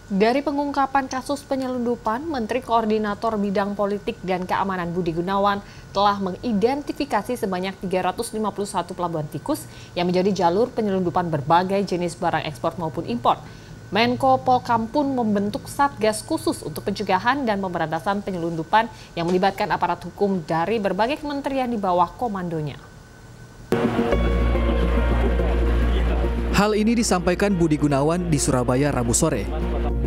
Dari pengungkapan kasus penyelundupan, Menteri Koordinator Bidang Politik dan Keamanan Budi Gunawan telah mengidentifikasi sebanyak 351 pelabuhan tikus yang menjadi jalur penyelundupan berbagai jenis barang ekspor maupun impor. Menko Polhukam pun membentuk Satgas khusus untuk pencegahan dan pemberantasan penyelundupan yang melibatkan aparat hukum dari berbagai kementerian di bawah komandonya. Hal ini disampaikan Budi Gunawan di Surabaya Rabu sore.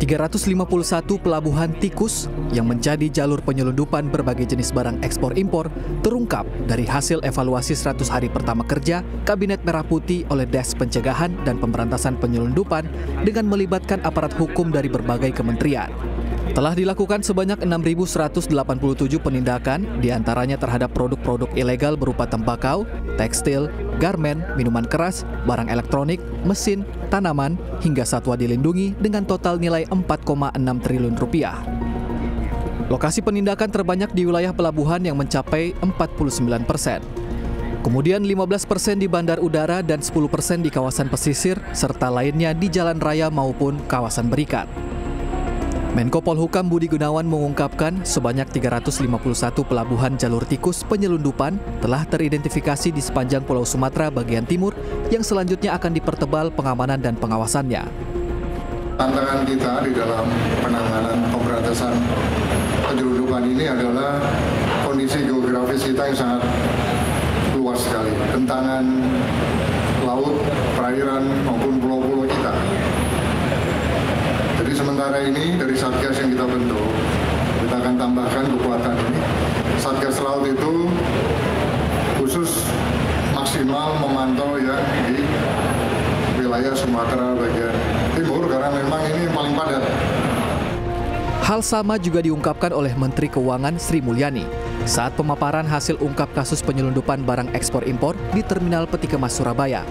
351 pelabuhan tikus yang menjadi jalur penyelundupan berbagai jenis barang ekspor impor terungkap dari hasil evaluasi 100 hari pertama kerja Kabinet Merah Putih oleh Des Pencegahan dan Pemberantasan Penyelundupan dengan melibatkan aparat hukum dari berbagai kementerian. Telah dilakukan sebanyak 6.187 penindakan, diantaranya terhadap produk-produk ilegal berupa tembakau, tekstil, garmen, minuman keras, barang elektronik, mesin, tanaman, hingga satwa dilindungi dengan total nilai 4,6 triliun rupiah. Lokasi penindakan terbanyak di wilayah pelabuhan yang mencapai 49%. Kemudian 15% di bandar udara dan 10% di kawasan pesisir, serta lainnya di jalan raya maupun kawasan berikat. Menko Polhukam Budi Gunawan mengungkapkan sebanyak 351 pelabuhan jalur tikus penyelundupan telah teridentifikasi di sepanjang Pulau Sumatera bagian timur yang selanjutnya akan dipertebal pengamanan dan pengawasannya. Tantangan kita di dalam penanganan pemberantasan penyelundupan ini adalah kondisi geografis kita yang sangat luas sekali. Bentangan laut, perairan maupun pulau-pulau kita. Jadi sementara ini dari Satgas yang kita bentuk, kita akan tambahkan kekuatan ini. Satgas Laut itu khusus maksimal memantau yang di wilayah Sumatera bagian timur karena memang ini yang paling padat. Hal sama juga diungkapkan oleh Menteri Keuangan Sri Mulyani saat pemaparan hasil ungkap kasus penyelundupan barang ekspor impor di Terminal Peti Kemas Surabaya.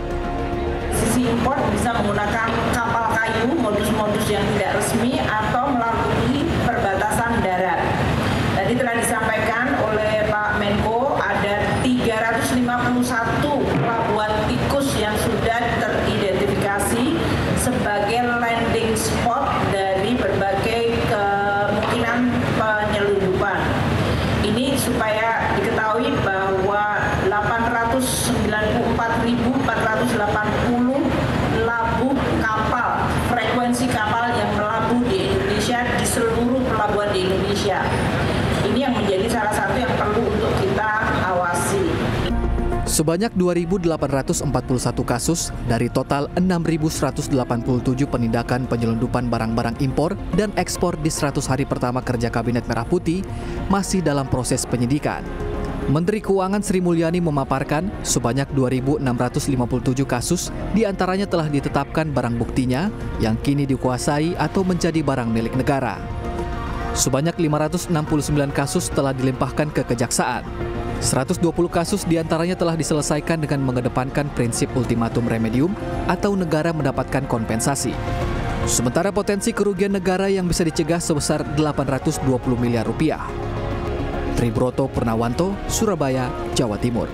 Sisi impor bisa menggunakan kapal kayu, modus-modus yang tidak resmi atau melalui perbatasan darat. Tadi telah disampaikan oleh Pak Menko ada 351 pelabuhan tikus yang sudah teridentifikasi sebagai landing spot dari berbagai kemungkinan penyelundupan. Ini supaya diketahui bahwa 894.480 labuh kapal, frekuensi kapal yang melabuh di Indonesia di seluruh pelabuhan di Indonesia. Ini yang menjadi salah satu yang perlu untuk kita awasi. Sebanyak 2.841 kasus dari total 6.187 penindakan penyelundupan barang-barang impor dan ekspor di 100 hari pertama kerja Kabinet Merah Putih masih dalam proses penyidikan. Menteri Keuangan Sri Mulyani memaparkan sebanyak 2.657 kasus diantaranya telah ditetapkan barang buktinya yang kini dikuasai atau menjadi barang milik negara. Sebanyak 569 kasus telah dilimpahkan ke Kejaksaan. 120 kasus diantaranya telah diselesaikan dengan mengedepankan prinsip ultimatum remedium atau negara mendapatkan kompensasi. Sementara potensi kerugian negara yang bisa dicegah sebesar 820 miliar rupiah. Tribroto Purnawanto, Surabaya, Jawa Timur.